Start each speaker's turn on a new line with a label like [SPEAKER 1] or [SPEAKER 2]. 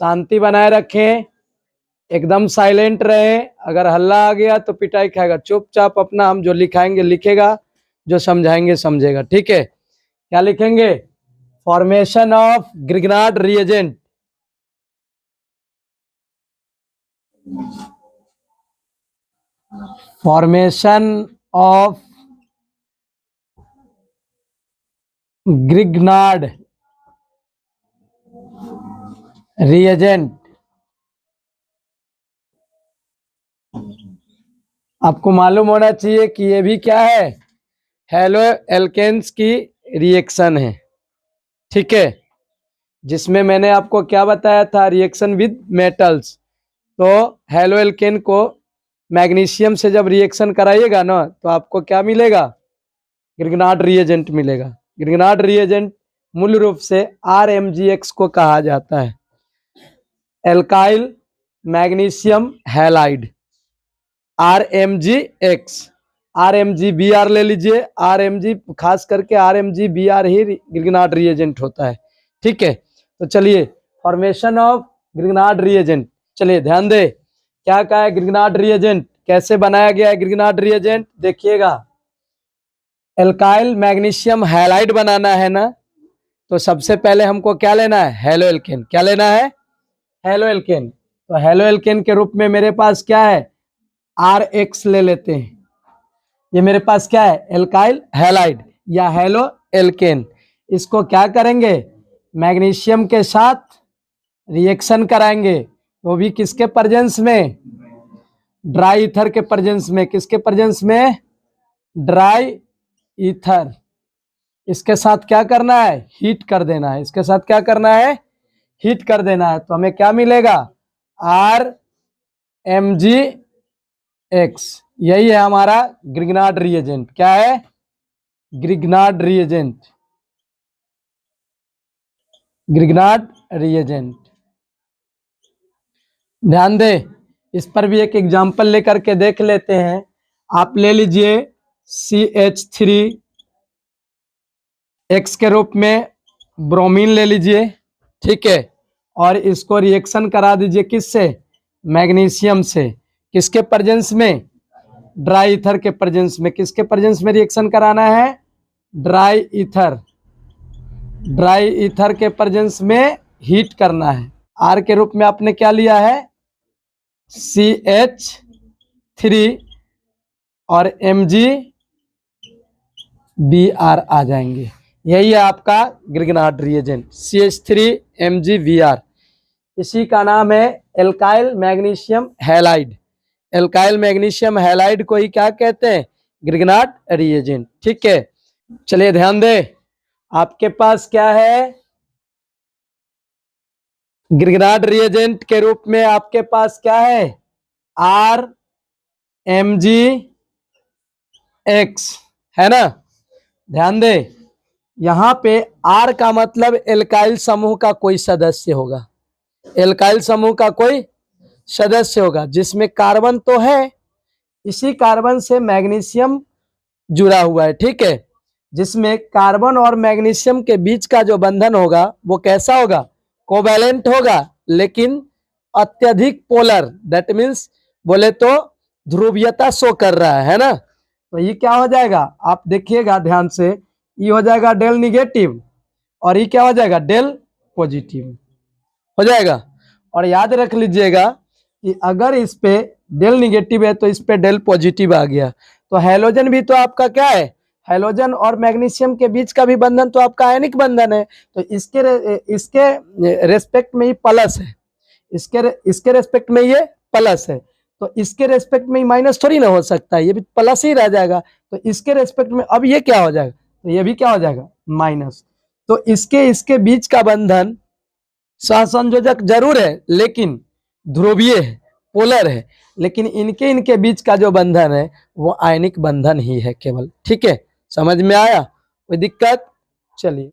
[SPEAKER 1] शांति बनाए रखें, एकदम साइलेंट रहे। अगर हल्ला आ गया तो पिटाई खाएगा। चुपचाप अपना हम जो लिखाएंगे लिखेगा, जो समझाएंगे समझेगा। ठीक है, क्या लिखेंगे? Formation of Grignard reagent. Formation of Grignard reagent. आपको मालूम होना चाहिए कि ये भी क्या है? हेलो एल्केन्स की रिएक्शन है। ठीक है, जिसमें मैंने आपको क्या बताया था? Reaction with metals. तो हेलो एल्केन को मैग्नीशियम से जब रिएक्शन कराइएगा ना, तो आपको क्या मिलेगा? ग्रिग्नार्ड रिएजेंट मिलेगा। ग्रिग्नार्ड रिएजेंट मूल रूप से RMgX को कहा जाता है, alkyl magnesium halide, RMgX। RMgBr ले लीजिए। RMg खास करके RMgBr ही ग्रिग्नार्ड रिएजेंट होता है। ठीक है, तो चलिए फॉर्मेशन ऑफ ग्रिग्नार्ड रिएजेंट, चलिए ध्यान दे क्या कहा है। ग्रिग्नार्ड रिएजेंट कैसे बनाया गया है? ग्रिग्नार्ड रिएजेंट देखिएगा, एल्काइल मैग्नीशियम हैलाइड बनाना है ना, तो सबसे पहले हमको क्या लेना है? Halo alkane. क्या लेना है? Halo alkane. तो हेलो एल्केन के रूप में मेरे पास क्या है? RX ले लेते हैं। ये मेरे पास क्या है? एल्काइल हैलाइड या हेलो एल्केन। इसको क्या करेंगे? मैग्नीशियम के साथ रिएक्शन कराएंगे, वो भी किसके प्रेजेंस में? ड्राई ईथर के प्रेजेंस में। किसके प्रेजेंस में? Dry ether. इसके साथ क्या करना है? हीट कर देना है। इसके साथ क्या करना है? हीट कर देना है। तो हमें क्या मिलेगा? RMgX। यही है हमारा ग्रिग्नार्ड रिएजेंट। क्या है? Grignard reagent. Grignard reagent. ध्यान दे, इस पर भी एक एग्जांपल लेकर के देख लेते हैं। आप ले लीजिए CH3X के रूप में ब्रोमीन ले लीजिए। ठीक है, और इसको रिएक्शन करा दीजिए किससे? मैग्नीशियम से। किसके प्रेजेंस में? ड्राई ईथर के प्रेजेंस में। किसके प्रेजेंस में रिएक्शन कराना है? Dry ether. ड्राई ईथर के प्रेजेंस में हीट करना है। R के रूप में आपने क्या लिया है? CH3 और MgBr आ जाएंगे। यही है आपका ग्रिग्नार्ड रिएजेंट, CH3MgBr। इसी का नाम है alkyl magnesium halide. Alkyl magnesium halide को ही क्या कहते हैं? Grignard reagent. ठीक है, चलिए ध्यान दे, आपके पास क्या है? ग्रिग्नार्ड रिएजेंट के रूप में आपके पास क्या है? RMgX है ना। ध्यान दे, यहां पे R का मतलब एल्काइल समूह का कोई सदस्य होगा। एल्काइल समूह का कोई सदस्य होगा जिसमें कार्बन तो है, इसी कार्बन से मैग्नीशियम जुड़ा हुआ है। ठीक है, जिसमें कार्बन और मैग्नीशियम के बीच का जो बंधन होगा वो कैसा होगा? कोवैलेंट होगा, लेकिन अत्यधिक पोलर। दैट मीन्स बोले तो ध्रुवीयता शो कर रहा है ना। तो ये क्या हो जाएगा? आप देखिएगा ध्यान से, ये हो जाएगा डेल निगेटिव और ये क्या हो जाएगा? डेल पॉजिटिव हो जाएगा। और याद रख लीजिएगा कि अगर इस पे डेल निगेटिव है तो इस पे डेल पॉजिटिव आ गया, तो हैलोजन भी तो आपका क्या है? हैलोजन और मैग्नीशियम के बीच का भी बंधन तो आपका आयनिक बंधन है। तो इसके रेस्पेक्ट में ये प्लस है, इसके रेस्पेक्ट में ये प्लस है, तो इसके रेस्पेक्ट में माइनस थोड़ी ना हो सकता है, ये भी प्लस ही रह जाएगा। तो इसके रेस्पेक्ट में अब ये क्या हो जाएगा? तो ये भी क्या हो जाएगा? माइनस। तो इसके बीच का बंधन सहसंयोजक जरूर है, लेकिन ध्रुवीय है, पोलर है, लेकिन इनके बीच का जो बंधन है वो आयनिक बंधन ही है केवल। ठीक है, समझ में आया? कोई दिक्कत? चलिए